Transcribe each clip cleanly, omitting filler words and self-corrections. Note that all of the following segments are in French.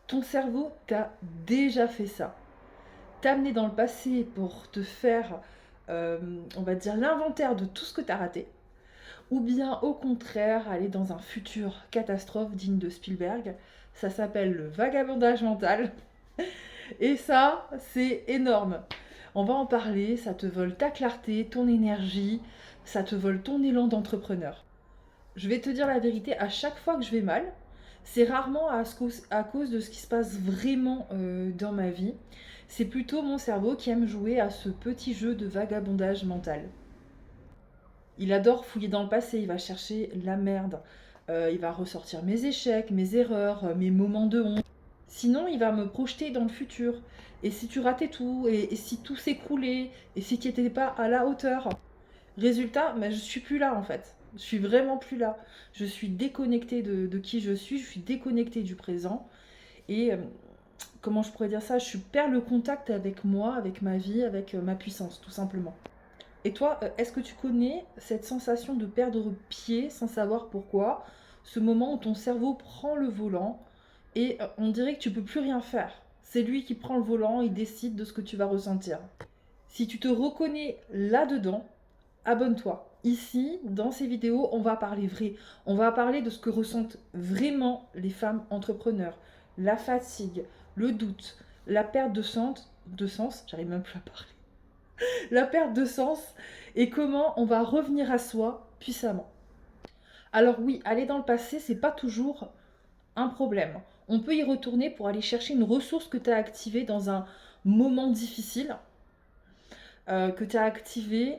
Ton cerveau t'a déjà fait ça. T'amener dans le passé pour te faire, on va dire, l'inventaire de tout ce que t'as raté, ou bien au contraire, aller dans un futur catastrophe digne de Spielberg. Ça s'appelle le vagabondage mental. Et ça, c'est énorme. On va en parler, ça te vole ta clarté, ton énergie, ça te vole ton élan d'entrepreneur. Je vais te dire la vérité, à chaque fois que je vais mal, c'est rarement à cause de ce qui se passe vraiment dans ma vie. C'est plutôt mon cerveau qui aime jouer à ce petit jeu de vagabondage mental. Il adore fouiller dans le passé, il va chercher la merde. Il va ressortir mes échecs, mes erreurs, mes moments de honte. Sinon, il va me projeter dans le futur. Et si tu ratais tout, et si tout s'écroulait, et si tu n'étais pas à la hauteur. Résultat, je suis plus là en fait. Je suis vraiment plus là. Je suis déconnectée de qui je suis déconnectée du présent. Et comment je pourrais dire ça, je perds le contact avec moi, avec ma vie, avec ma puissance, tout simplement. Et toi, est-ce que tu connais cette sensation de perdre pied sans savoir pourquoi? Ce moment où ton cerveau prend le volant et on dirait que tu peux plus rien faire. C'est lui qui prend le volant, il décide de ce que tu vas ressentir. Si tu te reconnais là-dedans, abonne-toi. Ici, dans ces vidéos, on va parler vrai. On va parler de ce que ressentent vraiment les femmes entrepreneurs. La fatigue, le doute, la perte de sens, j'arrive même plus à parler. La perte de sens et comment on va revenir à soi puissamment. Alors oui, aller dans le passé, c'est pas toujours un problème. On peut y retourner pour aller chercher une ressource que tu as activée dans un moment difficile, que tu as activée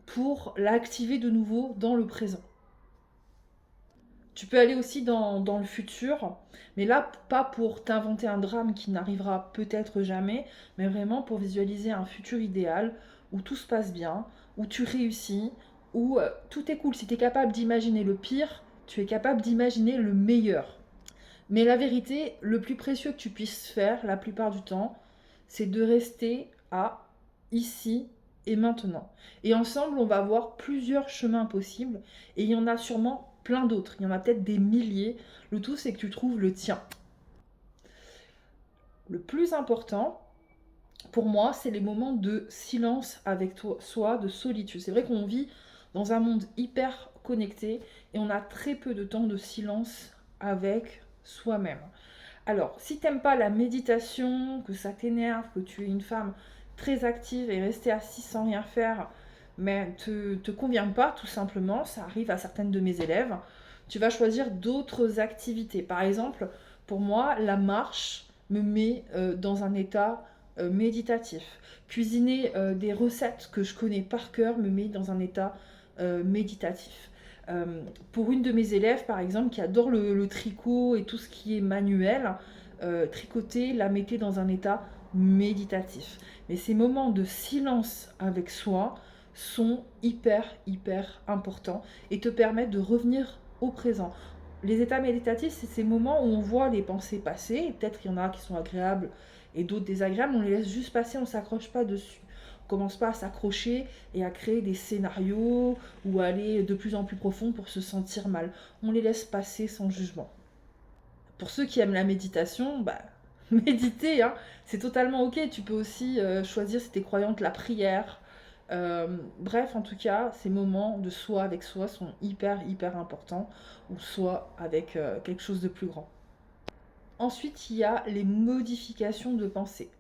pour l'activer de nouveau dans le présent. Tu peux aller aussi dans le futur, mais là, pas pour t'inventer un drame qui n'arrivera peut-être jamais, mais vraiment pour visualiser un futur idéal où tout se passe bien, où tu réussis, où tout est cool. Si tu es capable d'imaginer le pire, tu es capable d'imaginer le meilleur. Mais la vérité, le plus précieux que tu puisses faire la plupart du temps, c'est de rester à ici et maintenant. Et ensemble, on va voir plusieurs chemins possibles et il y en a sûrement plein d'autres. Il y en a peut-être des milliers. Le tout, c'est que tu trouves le tien. Le plus important, pour moi, c'est les moments de silence avec toi, soi, de solitude. C'est vrai qu'on vit dans un monde hyper connecté et on a très peu de temps de silence avec soi-même. Alors, si t'aimes pas la méditation, que ça t'énerve, que tu es une femme très active et rester assise sans rien faire, mais te convient pas tout simplement, ça arrive à certaines de mes élèves, tu vas choisir d'autres activités. Par exemple, pour moi, la marche me met dans un état méditatif. Cuisiner des recettes que je connais par cœur me met dans un état méditatif. Pour une de mes élèves, par exemple, qui adore le tricot et tout ce qui est manuel, tricoter la mettait dans un état méditatif. Mais ces moments de silence avec soi sont hyper, hyper importants et te permettent de revenir au présent. Les états méditatifs, c'est ces moments où on voit les pensées passer, et peut-être qu'il y en a qui sont agréables et d'autres désagréables, on les laisse juste passer, on ne s'accroche pas dessus. On commence pas à s'accrocher et à créer des scénarios ou à aller de plus en plus profond pour se sentir mal. On les laisse passer sans jugement. Pour ceux qui aiment la méditation, méditer, hein, c'est totalement ok. Tu peux aussi choisir si t'es croyante la prière. Bref, en tout cas, ces moments de soi avec soi sont hyper, hyper importants, ou soit avec quelque chose de plus grand. Ensuite, il y a les modifications de pensée.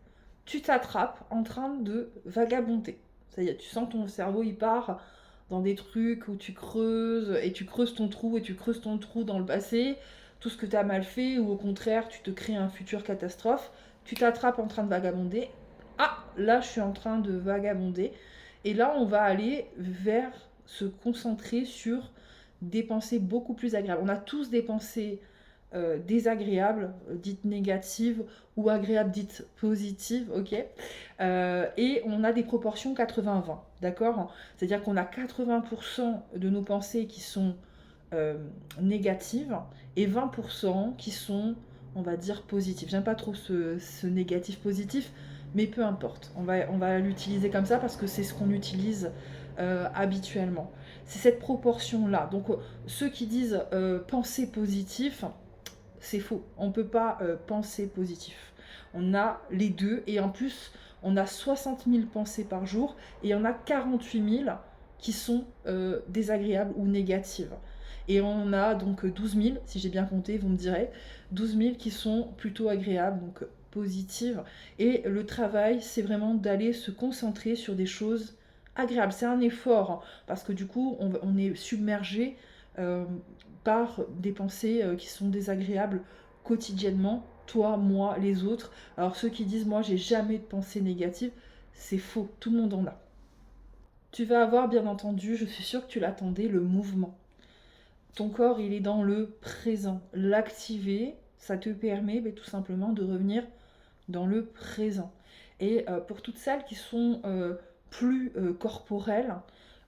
Tu t'attrapes en train de vagabonder. C'est-à-dire, tu sens ton cerveau, il part dans des trucs où tu creuses, et tu creuses ton trou, et tu creuses ton trou dans le passé, tout ce que tu as mal fait, ou au contraire, tu te crées un futur catastrophe. Tu t'attrapes en train de vagabonder. Ah, là, je suis en train de vagabonder. Et là, on va aller vers se concentrer sur des pensées beaucoup plus agréables. On a tous des pensées désagréables, dites négatives, ou agréables, dites positives, ok. Et on a des proportions 80-20, d'accord. C'est-à-dire qu'on a 80% de nos pensées qui sont négatives et 20% qui sont, on va dire, positives. J'aime pas trop ce négatif positif, mais peu importe. On va l'utiliser comme ça parce que c'est ce qu'on utilise habituellement. C'est cette proportion-là. Donc ceux qui disent penser positif, c'est faux. On ne peut pas penser positif. On a les deux et en plus, on a 60 000 pensées par jour et il y en a 48 000 qui sont désagréables ou négatives. Et on a donc 12 000, si j'ai bien compté, vous me direz, 12 000 qui sont plutôt agréables, donc positives. Et le travail, c'est vraiment d'aller se concentrer sur des choses agréables. C'est un effort, hein, parce que du coup, on est submergé euh, par des pensées qui sont désagréables quotidiennement, toi, moi, les autres. Alors ceux qui disent moi j'ai jamais de pensée négative, c'est faux, tout le monde en a. Tu vas avoir bien entendu, je suis sûre que tu l'attendais, le mouvement. Ton corps il est dans le présent. L'activer, ça te permet tout simplement de revenir dans le présent. Et pour toutes celles qui sont plus corporelles,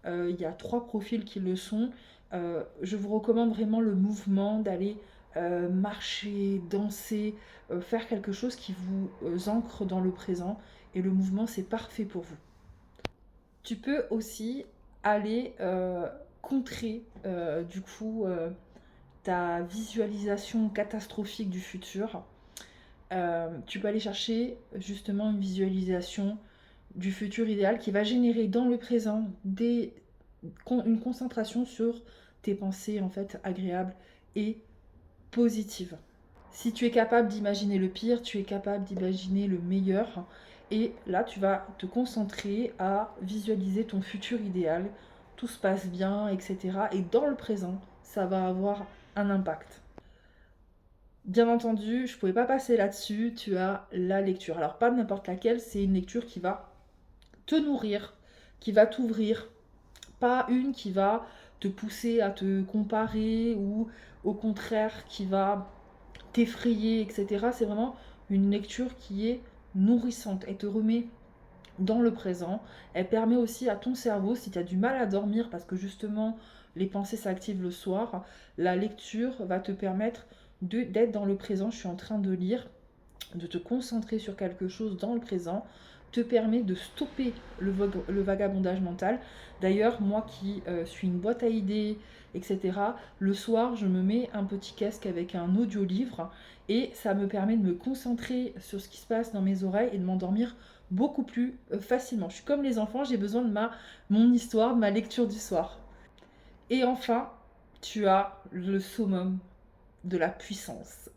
il y a 3 profils qui le sont. Je vous recommande vraiment le mouvement, d'aller marcher, danser, faire quelque chose qui vous ancre dans le présent. Et le mouvement, c'est parfait pour vous. Tu peux aussi aller contrer du coup ta visualisation catastrophique du futur. Tu peux aller chercher justement une visualisation du futur idéal qui va générer dans le présent une concentration sur tes pensées en fait agréables et positives. Si tu es capable d'imaginer le pire, tu es capable d'imaginer le meilleur. Et là, tu vas te concentrer à visualiser ton futur idéal. Tout se passe bien, etc. Et dans le présent, ça va avoir un impact. Bien entendu, je ne pouvais pas passer là-dessus. Tu as la lecture. Alors, pas n'importe laquelle, c'est une lecture qui va te nourrir, qui va t'ouvrir. Pas une qui va te pousser à te comparer ou au contraire qui va t'effrayer, etc. C'est vraiment une lecture qui est nourrissante. Elle te remet dans le présent. Elle permet aussi à ton cerveau, si tu as du mal à dormir parce que justement les pensées s'activent le soir, la lecture va te permettre d'être dans le présent. Je suis en train de lire, de te concentrer sur quelque chose dans le présent, te permet de stopper le vagabondage mental. D'ailleurs, moi qui suis une boîte à idées, etc., le soir, je me mets un petit casque avec un audiolivre et ça me permet de me concentrer sur ce qui se passe dans mes oreilles et de m'endormir beaucoup plus facilement. Je suis comme les enfants, j'ai besoin de mon histoire, de ma lecture du soir. Et enfin, tu as le summum de la puissance.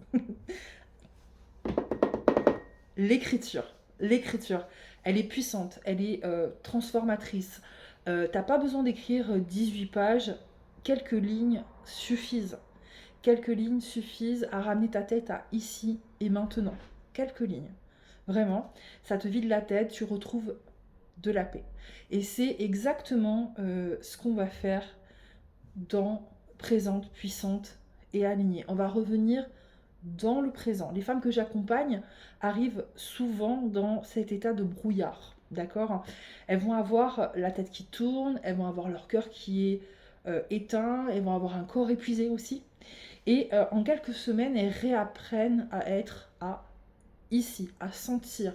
L'écriture. L'écriture, elle est puissante, elle est transformatrice. T'as pas besoin d'écrire 18 pages, quelques lignes suffisent. Quelques lignes suffisent à ramener ta tête à ici et maintenant. Quelques lignes. Vraiment, ça te vide la tête, tu retrouves de la paix. Et c'est exactement ce qu'on va faire dans Présente, Puissante et Alignée. On va revenir dans le présent. Les femmes que j'accompagne arrivent souvent dans cet état de brouillard, d'accord? Elles vont avoir la tête qui tourne, elles vont avoir leur cœur qui est éteint, elles vont avoir un corps épuisé aussi. Et en quelques semaines, elles réapprennent à être ici, à sentir,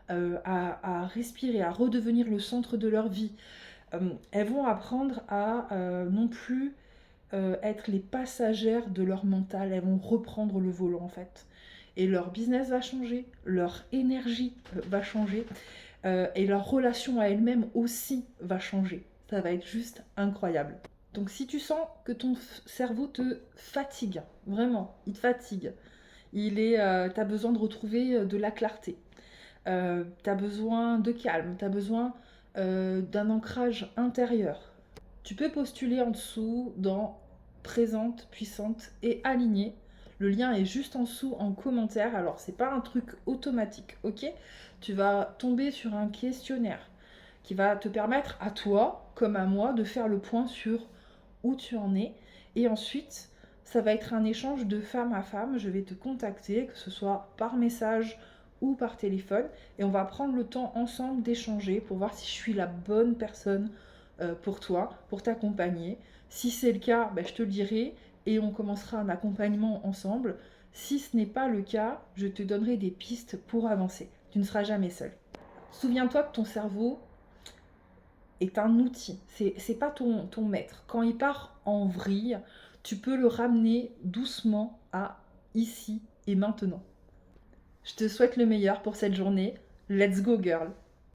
à respirer, à redevenir le centre de leur vie. Elles vont apprendre à non plus être les passagères de leur mental, elles vont reprendre le volant en fait. Et leur business va changer, leur énergie va changer, et leur relation à elles-mêmes aussi va changer. Ça va être juste incroyable. Donc si tu sens que ton cerveau te fatigue, vraiment, il te fatigue, t'as besoin de retrouver de la clarté, t'as besoin de calme, t'as besoin d'un ancrage intérieur. Tu peux postuler en dessous dans Présente, Puissante et Alignée. Le lien est juste en dessous en commentaire. Alors, c'est pas un truc automatique, ok? Tu vas tomber sur un questionnaire qui va te permettre à toi, comme à moi, de faire le point sur où tu en es. Et ensuite, ça va être un échange de femme à femme. Je vais te contacter, que ce soit par message ou par téléphone. Et on va prendre le temps ensemble d'échanger pour voir si je suis la bonne personne pour toi, pour t'accompagner. Si c'est le cas, je te le dirai et on commencera un accompagnement ensemble. Si ce n'est pas le cas, je te donnerai des pistes pour avancer. Tu ne seras jamais seul. Souviens-toi que ton cerveau est un outil, c'est pas ton maître. Quand il part en vrille, tu peux le ramener doucement à ici et maintenant. Je te souhaite le meilleur pour cette journée. Let's go girl!